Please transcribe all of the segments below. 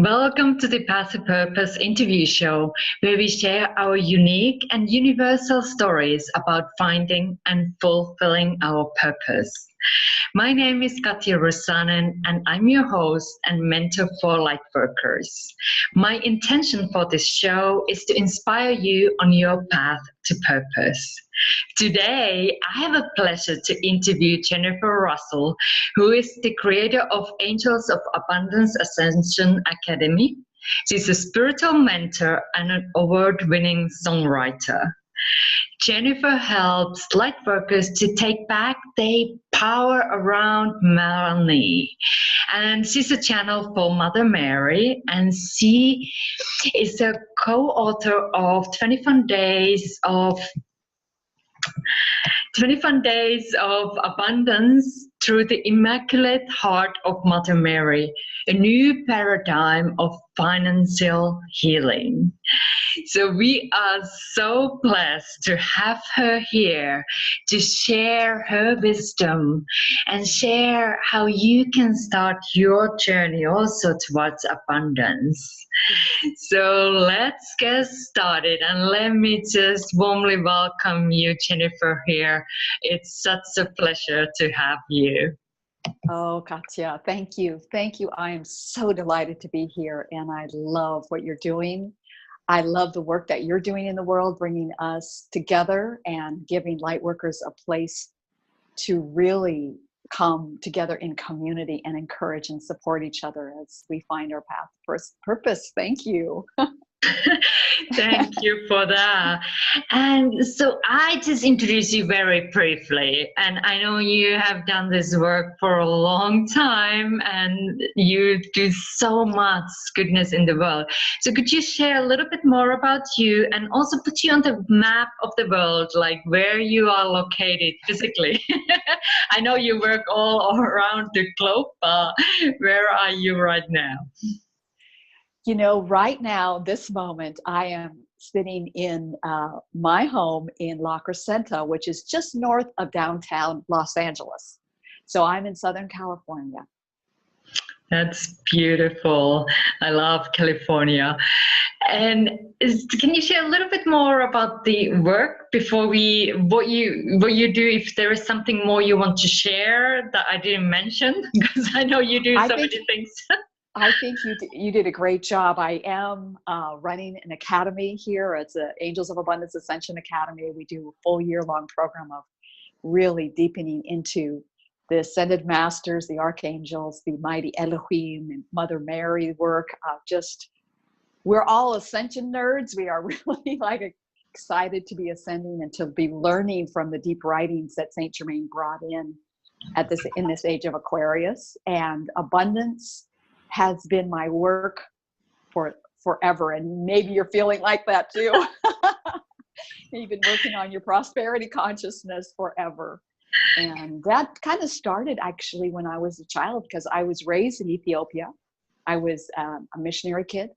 Welcome to the Path to Purpose interview show, where we share our unique and universal stories about finding and fulfilling our purpose. My name is Katja, and I'm your host and mentor for Lightworkers. My intention for this show is to inspire you on your path to purpose. Today, I have a pleasure to interview Jennifer Russell, who is the creator of Angels of Abundance Ascension Academy. She's a spiritual mentor and an award-winning songwriter. Jennifer helps Lightworkers to take back their power around Melanie. And she's a channel for Mother Mary, and she is a co-author of 21 Days of Abundance through the Immaculate Heart of Mother Mary, a new paradigm of financial healing. So we are so blessed to have her here to share her wisdom and share how you can start your journey also towards abundance. So let's get started, and let me just warmly welcome you, Jennifer, here. It's such a pleasure to have you. Oh, Katja, thank you. Thank you. I am so delighted to be here, and I love what you're doing. I love the work that you're doing in the world, bringing us together and giving Lightworkers a place to really come together in community and encourage and support each other as we find our path for purpose. Thank you. Thank you for that. And so I just introduced you very briefly, and I know you have done this work for a long time and you do so much goodness in the world. So could you share a little bit more about you and also put you on the map of the world, like where you are located physically? I know you work all around the globe, but where are you right now? You know, right now, this moment, I am sitting in my home in La Crescenta, which is just north of downtown Los Angeles. So I'm in Southern California. That's beautiful. I love California. And can you share a little bit more about the work before what you do? If there is something more you want to share that I didn't mention, because I know you do so many things. I think you did a great job. I am running an academy here. It's the Angels of Abundance Ascension Academy. We do a full year-long program of really deepening into the Ascended Masters, the Archangels, the Mighty Elohim, and Mother Mary work. We're all Ascension nerds. We are really excited to be ascending and to be learning from the deep writings that Saint Germain brought in this age of Aquarius. And abundance has been my work for forever, and maybe you're feeling like that too. You've been working on your prosperity consciousness forever, and that kind of started actually when I was a child, because I was raised in Ethiopia. I was a missionary kid.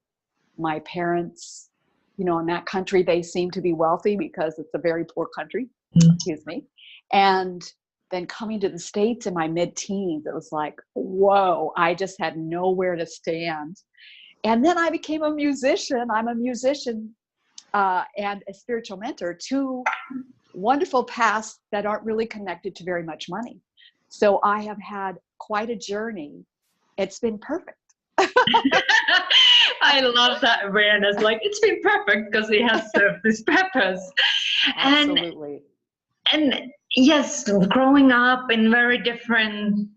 My parents, in that country, they seem to be wealthy because it's a very poor country. Excuse me. And then coming to the States in my mid-teens, it was like, whoa, I just had nowhere to stand. And then I became a musician. I'm a musician and a spiritual mentor, two wonderful paths that aren't really connected to very much money. So I have had quite a journey. It's been perfect. I love that awareness. Like, it's been perfect because it has served this purpose. Absolutely. And yes, growing up in very different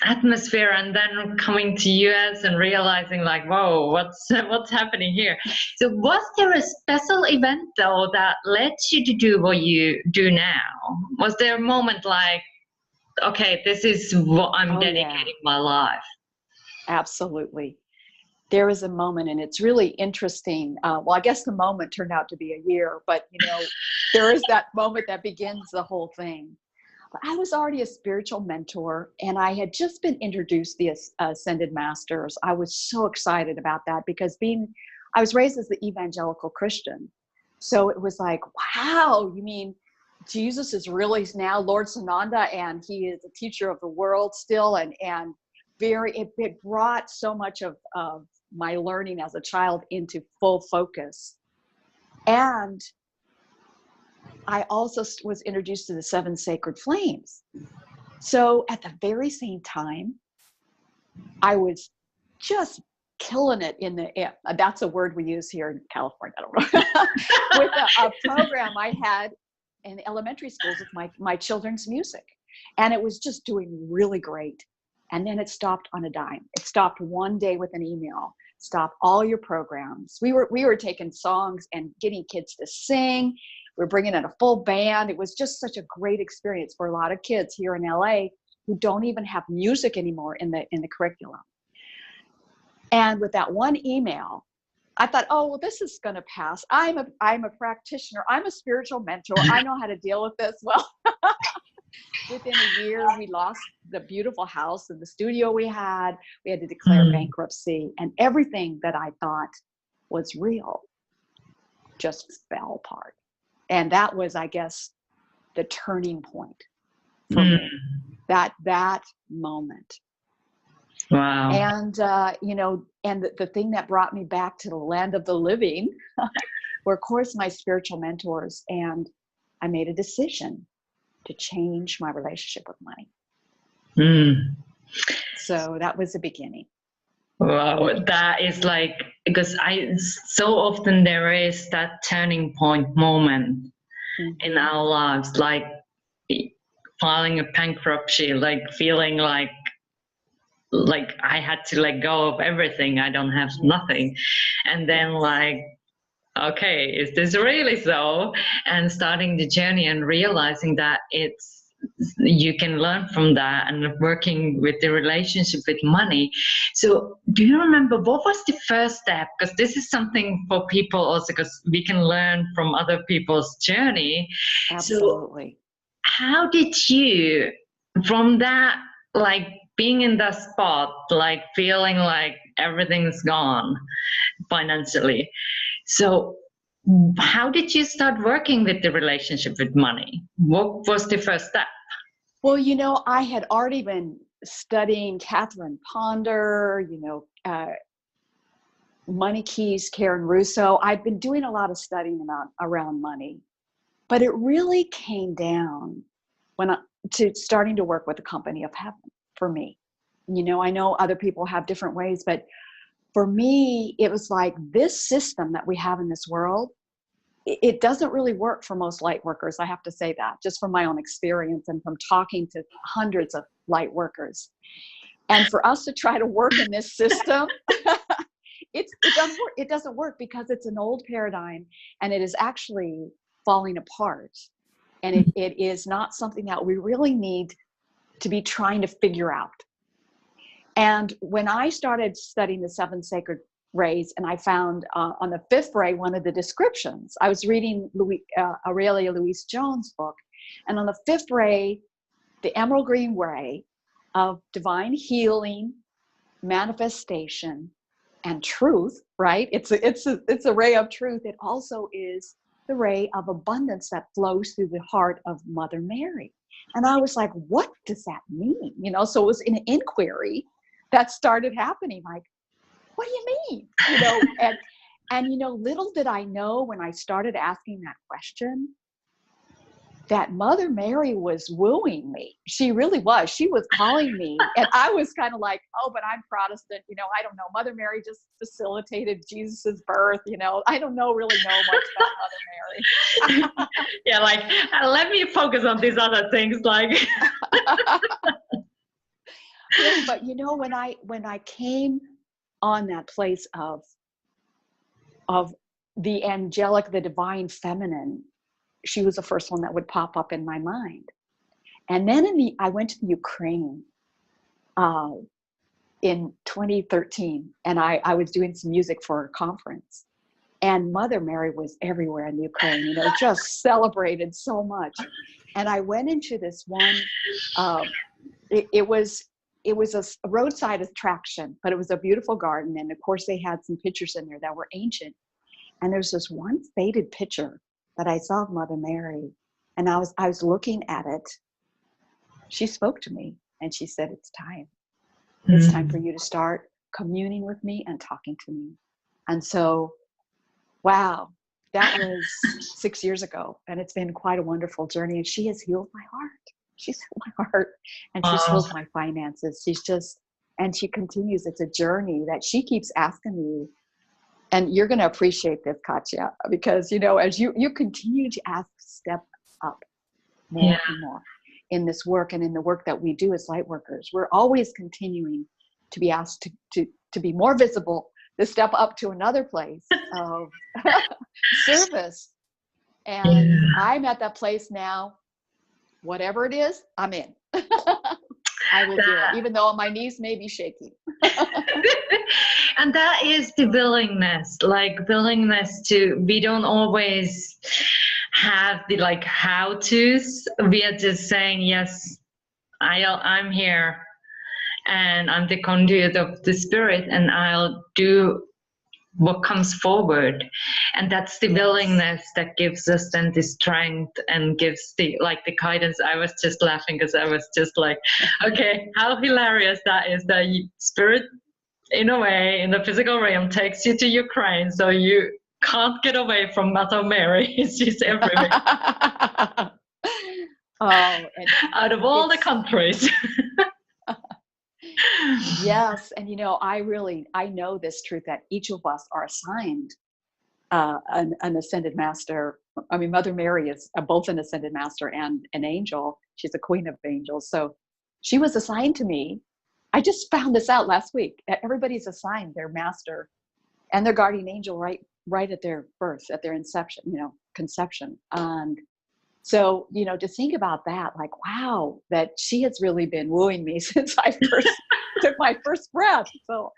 atmosphere and then coming to US and realizing like, whoa, what's happening here? So was there a special event though that led you to do what you do now? Was there a moment like, okay, this is what I'm dedicating my life? Absolutely. There is a moment, and it's really interesting. Well, I guess the moment turned out to be a year, but there is that moment that begins the whole thing. But I was already a spiritual mentor, and I had just been introduced to the Ascended Masters. I was so excited about that because I was raised as the evangelical Christian. So it was like, wow, you mean Jesus is really now Lord Sananda, and he is a teacher of the world still, and it brought so much of my learning as a child into full focus. And I also was introduced to the 7 sacred flames. So at the very same time, I was just killing it in the, that's a word we use here in California, I don't know, with a program I had in elementary schools with my children's music. And it was just doing really great. And then it stopped on a dime. It stopped one day with an email. Stop all your programs. We were taking songs and getting kids to sing. We were bringing in a full band. It was just such a great experience for a lot of kids here in LA who don't even have music anymore in the curriculum. And with that one email, I thought, oh, well, this is going to pass. I'm a practitioner. I'm a spiritual mentor. I know how to deal with this. Well, within a year, we lost the beautiful house and the studio we had. We had to declare bankruptcy, and everything that I thought was real just fell apart. And that was, I guess, the turning point for me. That moment. Wow. And, and the thing that brought me back to the land of the living were, of course, my spiritual mentors. And I made a decision to change my relationship with money. So that was the beginning. Wow, that is like, because so often there is that turning point moment in our lives, like filing a bankruptcy, like feeling like I had to let go of everything. I don't have nothing. And then like, okay, is this really so? And starting the journey and realizing that you can learn from that and working with the relationship with money. So do you remember what was the first step? Because this is something for people also, because we can learn from other people's journey. Absolutely. So how did you, from that, like being in that spot, like feeling like everything's gone financially, so how did you start working with the relationship with money? What was the first step? Well, I had already been studying Catherine Ponder, Money Keys, Karen Russo. I'd been doing a lot of studying around money, but it really came down to starting to work with the company of heaven for me. I know other people have different ways, but for me, it was like this system that we have in this world, it doesn't really work for most light workers. I have to say that just from my own experience and from talking to hundreds of light workers. And for us to try to work in this system, it doesn't work because it's an old paradigm and it is actually falling apart. And it is not something that we really need to be trying to figure out. And when I started studying the 7 sacred rays, and I found on the 5th ray, one of the descriptions, I was reading Aurelia Louise Jones' book, and on the 5th ray, the emerald green ray of divine healing, manifestation, and truth, right? It's a ray of truth. It also is the ray of abundance that flows through the heart of Mother Mary. And I was like, what does that mean? So it was an inquiry that started happening, like, what do you mean? And little did I know when I started asking that question that Mother Mary was wooing me. She really was. She was calling me. And I was kind of like, oh, but I'm Protestant. I don't know. Mother Mary just facilitated Jesus's birth. I don't really know much about Mother Mary. Yeah, like, let me focus on these other things. Like, yeah, but when I came on that place of the angelic, the divine feminine, she was the first one that would pop up in my mind. And then I went to the Ukraine in 2013, and I was doing some music for a conference, and Mother Mary was everywhere in the Ukraine, just celebrated so much. And I went into this one, it was a roadside attraction, but it was a beautiful garden. And of course they had some pictures in there that were ancient. And there's this one faded picture that I saw of Mother Mary. And I was looking at it. She spoke to me and she said, it's time. It's time for you to start communing with me and talking to me. And so, wow, that was 6 years ago. And it's been quite a wonderful journey. And she has healed my heart. She's healed my heart. And she's healed my finances. And she continues. It's a journey that she keeps asking me. And you're going to appreciate this, Katja, because, as you continue to ask, step up more and more in this work and in the work that we do as Lightworkers, we're always continuing to be asked to be more visible, to step up to another place of service. And I'm at that place now. Whatever it is, I'm in. I will do it, even though my knees may be shaking. And that is the willingness to, we don't always have the how-tos. We are just saying, yes, I'm here and I'm the conduit of the spirit and I'll do what comes forward. And that's the willingness that gives us then the strength and gives the guidance. I was just laughing because I was just like, okay, how hilarious that is, that spirit in a way in the physical realm takes you to Ukraine, so you can't get away from Mother Mary. She's everywhere. Out of all the countries. Yes. And I know this truth that each of us are assigned an ascended master. I mean, Mother Mary is both an ascended master and an angel. She's a queen of angels. So she was assigned to me. I just found this out last week. Everybody's assigned their master and their guardian angel right at their birth, at their inception, conception. And so, to think about that, wow, that she has really been wooing me since I first took my first breath. So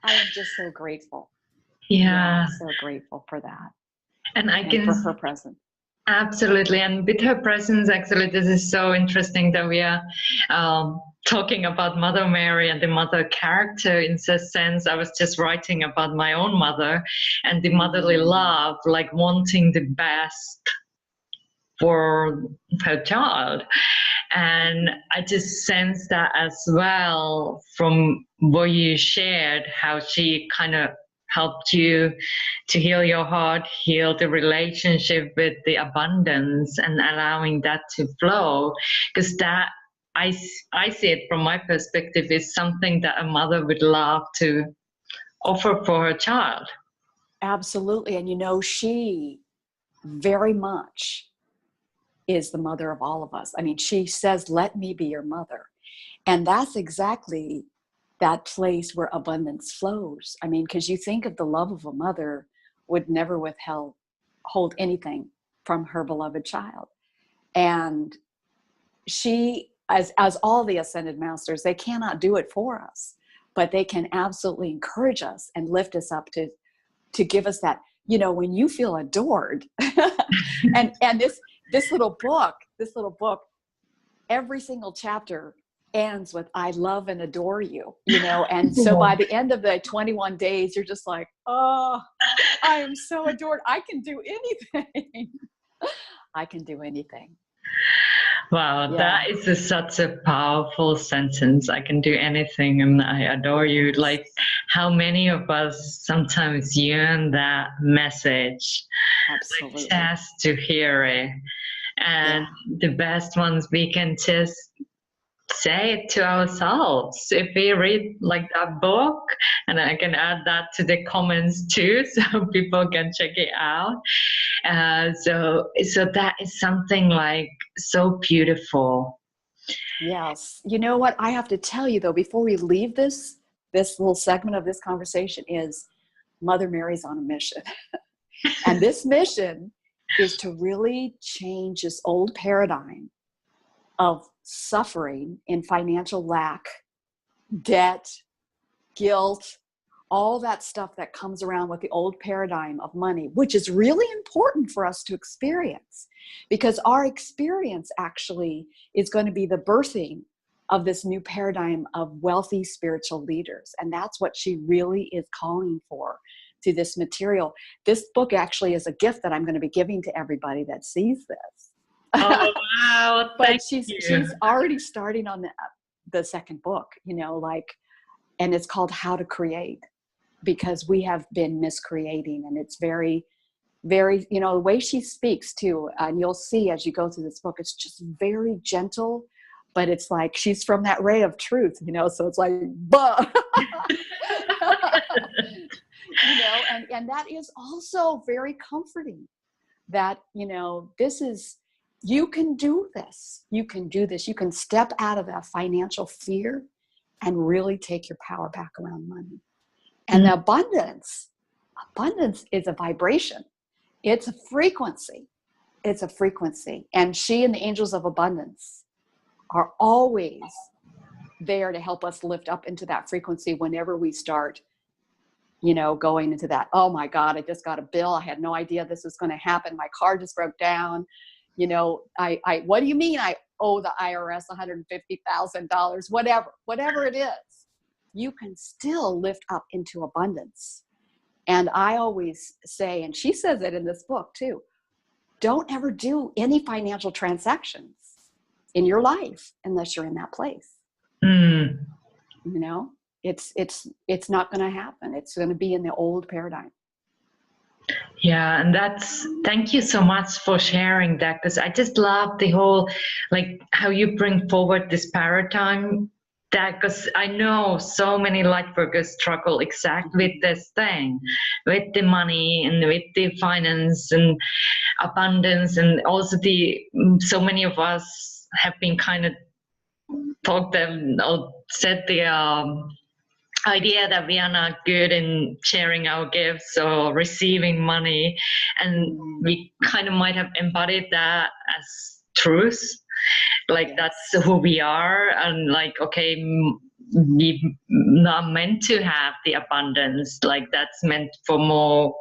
I am just so grateful. Yeah. So grateful for that. And for her presence. Absolutely. And with her presence, actually, this is so interesting that we are talking about Mother Mary and the mother character. In a sense, I was just writing about my own mother and the motherly love, wanting the best for her child. And I just sense that as well from what you shared, how she kind of helped you to heal your heart, heal the relationship with the abundance and allowing that to flow. Because that, I see it from my perspective, is something that a mother would love to offer for her child. Absolutely. And she very much is the mother of all of us. I mean, she says, let me be your mother. And that's exactly that place where abundance flows. I mean, because you think of the love of a mother would never hold anything from her beloved child. And she, as all the ascended masters, they cannot do it for us, but they can absolutely encourage us and lift us up to give us that, when you feel adored. and this little book, every single chapter ends with, I love and adore you, and so by the end of the 21 days, you're just like, oh, I am so adored. I can do anything. I can do anything. Wow, that is such a powerful sentence. I can do anything and I adore you. How many of us sometimes yearn that message. Absolutely. Just to hear it. And the best ones, we can just say it to ourselves. If we read that book, and I can add that to the comments too, so people can check it out. So that is something so beautiful. Yes. You know what I have to tell you though, before we leave this little segment of this conversation, is Mother Mary's on a mission. And this mission is to really change this old paradigm of suffering in financial lack, debt, guilt, all that stuff that comes around with the old paradigm of money, which is really important for us to experience, because our experience actually is going to be the birthing of this new paradigm of wealthy spiritual leaders. And that's what she really is calling for through this material. This book actually is a gift that I'm going to be giving to everybody that sees this. Oh, wow. But she's already starting on the second book, and it's called How to Create, because we have been miscreating, and it's very, very, you know, the way she speaks too, and you'll see as you go through this book, it's just very gentle, but it's like she's from that ray of truth, you know, so it's like, bah. You know, and that is also very comforting, that, you know, this is, you can do this. You can do this. You can step out of that financial fear and really take your power back around money. And the abundance is a vibration. It's a frequency. It's a frequency. And she and the angels of abundance are always there to help us lift up into that frequency whenever we start, you know, going into that, oh my God, I just got a bill. I had no idea this was going to happen. My car just broke down. You know, I what do you mean I owe the IRS $150,000, whatever it is, you can still lift up into abundance. And I always say, and she says it in this book too, don't ever do any financial transactions in your life unless you're in that place. You know, it's not going to happen. It's going to be in the old paradigm. Yeah, and thank you so much for sharing that, because I just love the whole, like, how you bring forward this paradigm, that, because I know so many Lightworkers struggle exactly with this thing, with the money and with the finance and abundance, and also so many of us have been kind of taught them or said the idea that we are not good in sharing our gifts or receiving money, and we kind of might have embodied that as truth, like that's who we are, and like, okay, we not meant to have the abundance, like that's meant for more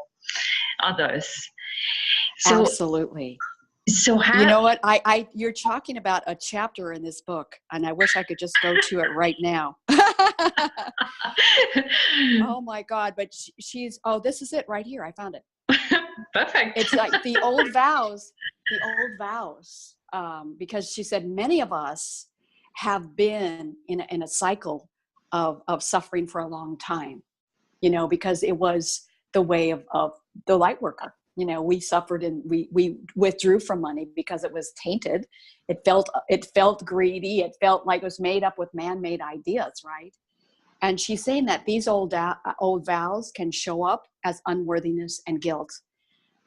others. So absolutely. So how, you know what, you're talking about a chapter in this book, and I wish I could just go to it right now. Oh my God, but she's, oh, this is it right here. I found it. Perfect. It's like the old vows, because she said many of us have been in a cycle of suffering for a long time, you know, because it was the way of the light worker. You know, we suffered and we withdrew from money because it was tainted. It felt greedy. It felt like it was made up with man-made ideas, right? And she's saying that these old vows can show up as unworthiness and guilt.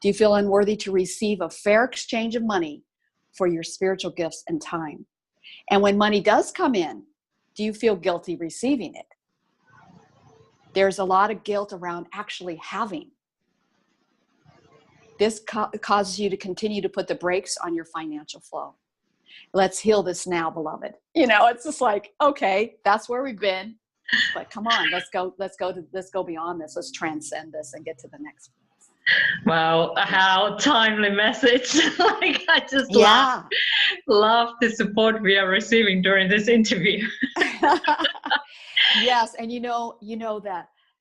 Do you feel unworthy to receive a fair exchange of money for your spiritual gifts and time? And when money does come in, do you feel guilty receiving it? There's a lot of guilt around actually having. This causes you to continue to put the brakes on your financial flow. Let's heal this now, beloved. You know, it's just like, okay, that's where we've been, but come on, let's go beyond this. Let's transcend this and get to the next place. Wow, how timely message. Like, I just love the support we are receiving during this interview. Yes, and you know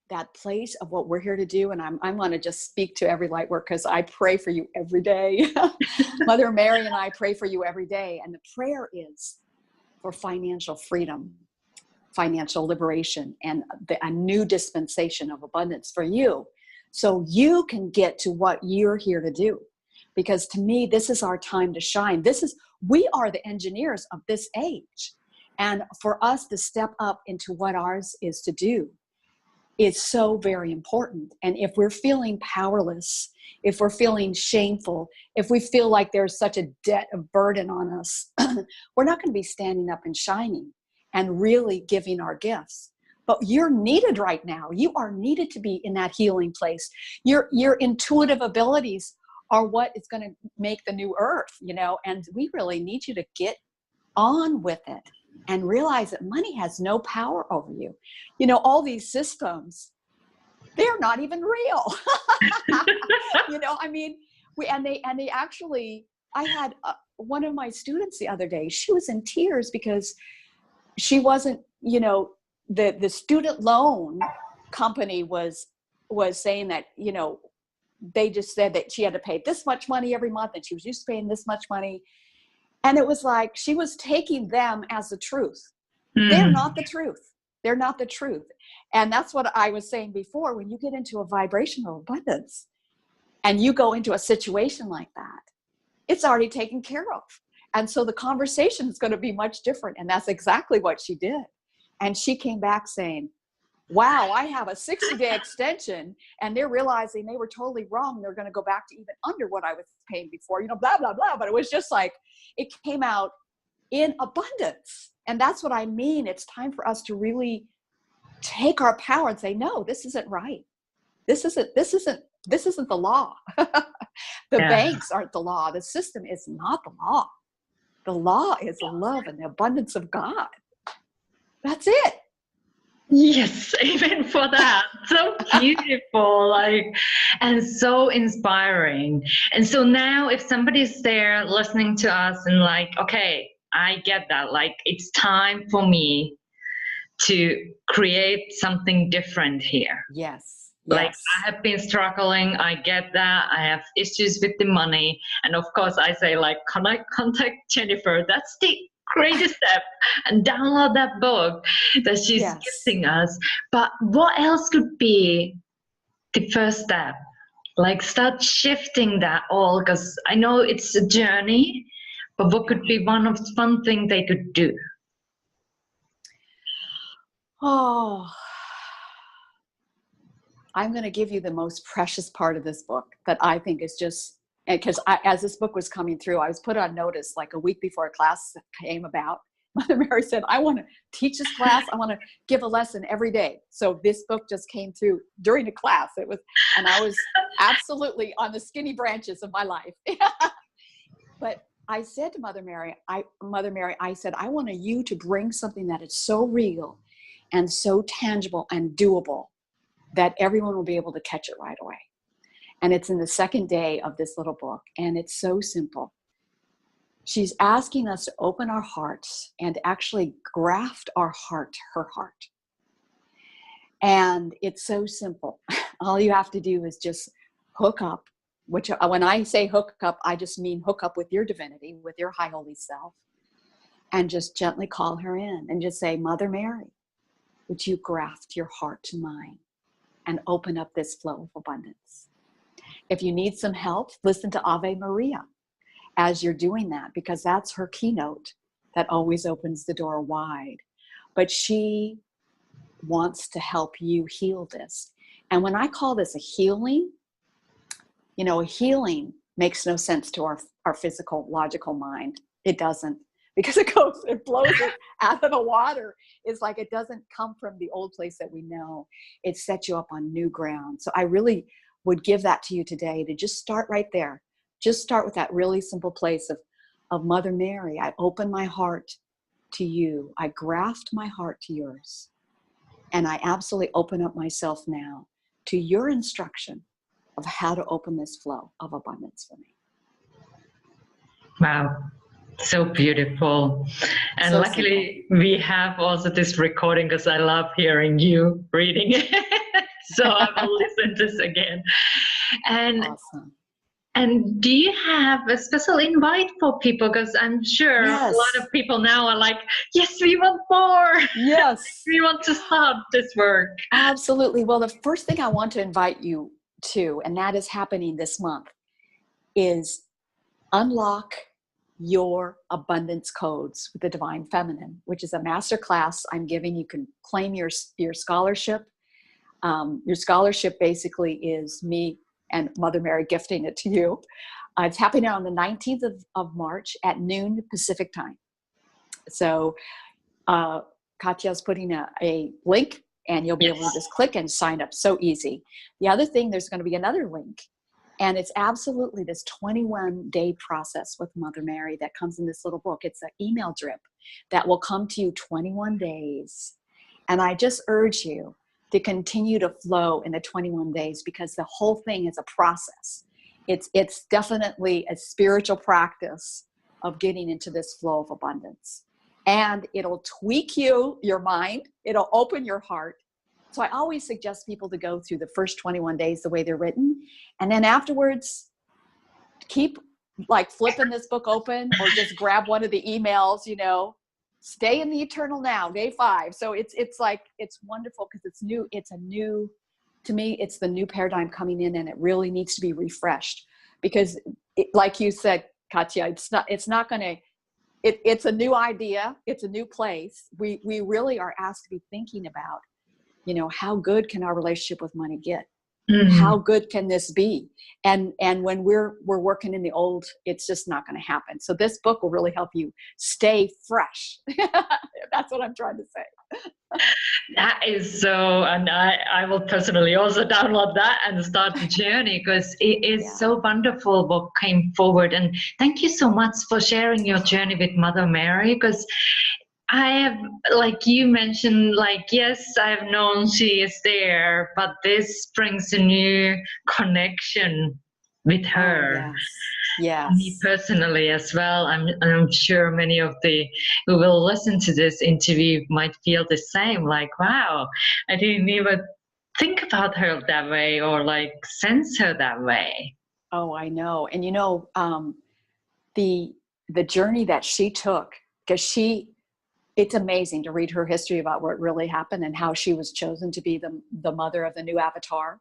that place of what we're here to do. And I want to just speak to every light work, because I pray for you every day. Mother Mary and I pray for you every day. And the prayer is for financial freedom, financial liberation, and a new dispensation of abundance for you, so you can get to what you're here to do. Because to me, this is our time to shine. We are the engineers of this age. And for us to step up into what ours is to do, is so very important. And if we're feeling powerless, if we're feeling shameful, if we feel like there's such a debt of burden on us, we're not going to be standing up and shining and really giving our gifts. But you're needed right now. You are needed to be in that healing place. Your intuitive abilities are what is going to make the new earth, you know, and we really need you to get on with it and realize that money has no power over you. You know, all these systems, they're not even real. You know, I mean, they actually, I had one of my students the other day, she was in tears because she wasn't, you know, the student loan company was saying that, you know, they just said that she had to pay this much money every month and she was used to paying this much money. And it was like she was taking them as the truth. They're not the truth. They're not the truth. And that's what I was saying before. When you get into a vibrational abundance and you go into a situation like that, it's already taken care of. And so the conversation is going to be much different. And that's exactly what she did. And she came back saying, wow, I have a 60-day extension, and they're realizing they were totally wrong. They're going to go back to even under what I was paying before, blah, blah, blah. But it was just like, it came out in abundance. And that's what I mean. It's time for us to really take our power and say, no, this isn't right. This isn't the law. The banks aren't the law. The system is not the law. The law is love and the abundance of God. That's it. Yes, even for that. So beautiful, and so inspiring. And so now if somebody's there listening to us and okay, I get that. It's time for me to create something different here. Yes. I have been struggling. I get that. I have issues with the money. And of course I say can I contact Jennifer? That's the greatest step, and download that book that she's gifting us. But what else could be the first step? Start shifting that all, because I know it's a journey, but what could be one thing they could do? Oh, I'm going to give you the most precious part of this book that I think is just, because as this book was coming through, I was put on notice a week before a class came about. Mother Mary said, I want to teach this class. I want to give a lesson every day. So this book just came through during a class. And I was absolutely on the skinny branches of my life. But I said to Mother Mary, I said, I want you to bring something that is so real and so tangible and doable that everyone will be able to catch it right away. And it's in the second day of this little book. And it's so simple. She's asking us to open our hearts and actually graft our heart to her heart. And it's so simple. All you have to do is just hook up, which when I say hook up, I just mean hook up with your divinity, with your high holy self, and just gently call her in and just say, Mother Mary, would you graft your heart to mine and open up this flow of abundance? If you need some help, listen to Ave Maria as you're doing that, because that's her keynote that always opens the door wide. But she wants to help you heal this. And when I call this a healing, a healing makes no sense to our physical, logical mind. It doesn't, because it blows it out of the water. It's like it doesn't come from the old place that we know. It sets you up on new ground. So I really would give that to you today, to just start right there. Just start with that really simple place of Mother Mary. I open my heart to you. I graft my heart to yours. And I absolutely open up myself now to your instruction of how to open this flow of abundance for me. Wow. So beautiful. And So luckily we have also this recording, because I love hearing you reading it. So I will listen to this again. And awesome. And do you have a special invite for people? Because I'm sure a lot of people now are like, yes, we want more. Yes. We want to start this work. Absolutely. Well, the first thing I want to invite you to, and that is happening this month, is unlock your abundance codes with the Divine Feminine, which is a masterclass I'm giving. You can claim your scholarship. Your scholarship basically is me and Mother Mary gifting it to you. It's happening on the 19th of March at noon Pacific time. So Katja is putting a link, and you'll be able to just click and sign up. So easy. The other thing, there's going to be another link, and it's absolutely this 21-day process with Mother Mary that comes in this little book. It's an email drip that will come to you 21 days. And I just urge you to continue to flow in the 21 days, because the whole thing is a process. It's definitely a spiritual practice of getting into this flow of abundance. And it'll tweak your mind. It'll open your heart. So I always suggest people to go through the first 21 days the way they're written. And then afterwards, keep flipping this book open, or just grab one of the emails, stay in the eternal now, day 5. So it's like, it's wonderful because it's new. It's a new, to me, it's the new paradigm coming in, and it really needs to be refreshed because like you said, Katja, it's not going to, it's a new idea. It's a new place. We really are asked to be thinking about, you know, how good can our relationship with money get? How good can this be? And when we're working in the old, it's just not going to happen. So this book will really help you stay fresh. That's what I'm trying to say. That is so, and I will personally also download that and start the journey because it is so wonderful what came forward. And thank you so much for sharing your journey with Mother Mary, because I have, like you mentioned, like, yes, I've known she is there, but this brings a new connection with her. Oh, yes. Me personally as well. I'm sure many of the who will listen to this interview might feel the same, like, wow, I didn't even think about her that way or like sense her that way. Oh, I know. And you know, the journey that she took, because it's amazing to read her history about what really happened and how she was chosen to be the mother of the new avatar.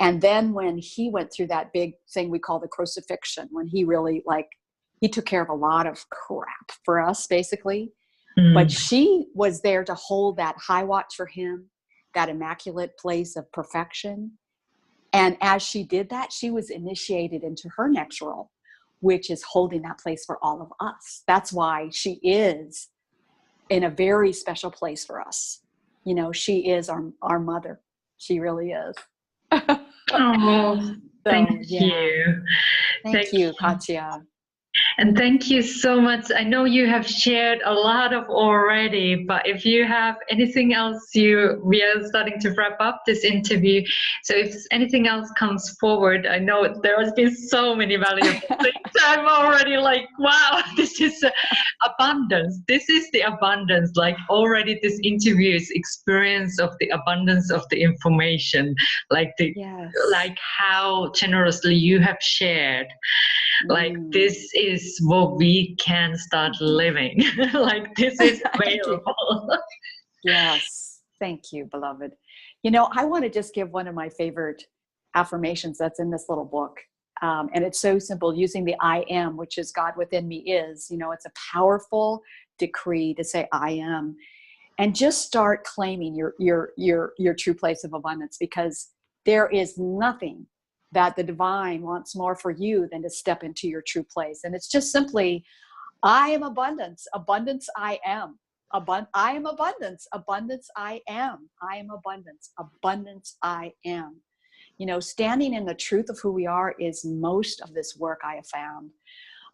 And then when he went through that big thing we call the crucifixion, when he really, like, he took care of a lot of crap for us, basically. But she was there to hold that high watch for him, that immaculate place of perfection. And as she did that, she was initiated into her next role, which is holding that place for all of us. That's why she is in a very special place for us. You know, she is our mother. She really is. Oh, thank you. Thank you, Katja. And thank you so much. I know you have shared a lot of already, but if you have anything else, we are starting to wrap up this interview. So if anything else comes forward, I know there has been so many valuable things. I'm already like, wow, this is abundance. This is the abundance. Like already this interview is experience of the abundance of the information, like like how generously you have shared. Like this is what we can start living. Like this is available. Yes. Thank you, beloved. You know, I want to just give one of my favorite affirmations that's in this little book. And it's so simple, using the I am, which is God within me is. You know, it's a powerful decree to say I am, and just start claiming your true place of abundance, because there is nothing that the divine wants more for you than to step into your true place. And it's just simply, I am abundance, abundance I am. I am abundance, abundance I am. I am abundance, abundance I am. You know, standing in the truth of who we are is most of this work I have found,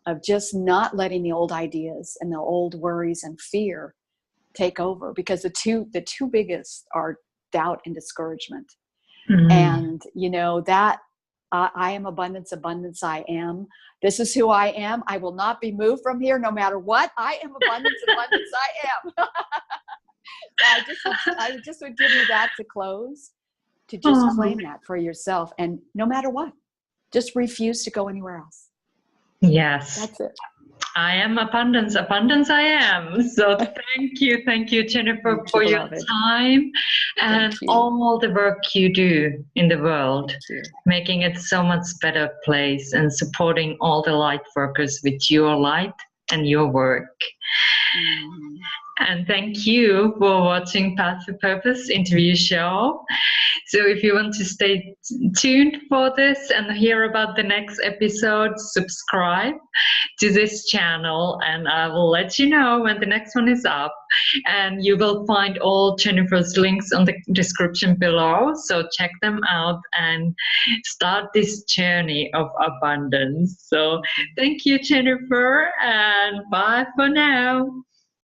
of just not letting the old ideas and the old worries and fear take over, because the two biggest are doubt and discouragement. And, you know, that I am abundance, abundance I am. This is who I am. I will not be moved from here no matter what. I am abundance, abundance I am. I just would give you that to close, to just claim that for yourself. And no matter what, just refuse to go anywhere else. Yes. That's it. I am abundance, abundance I am. So thank you, Jennifer, for your time and all the work you do in the world, making it so much better place and supporting all the light workers with your light and your work. And thank you for watching Path to Purpose interview show. So if you want to stay tuned for this and hear about the next episode, subscribe to this channel and I will let you know when the next one is up. And you will find all Jennifer's links on the description below. So check them out and start this journey of abundance. So thank you, Jennifer, and bye for now.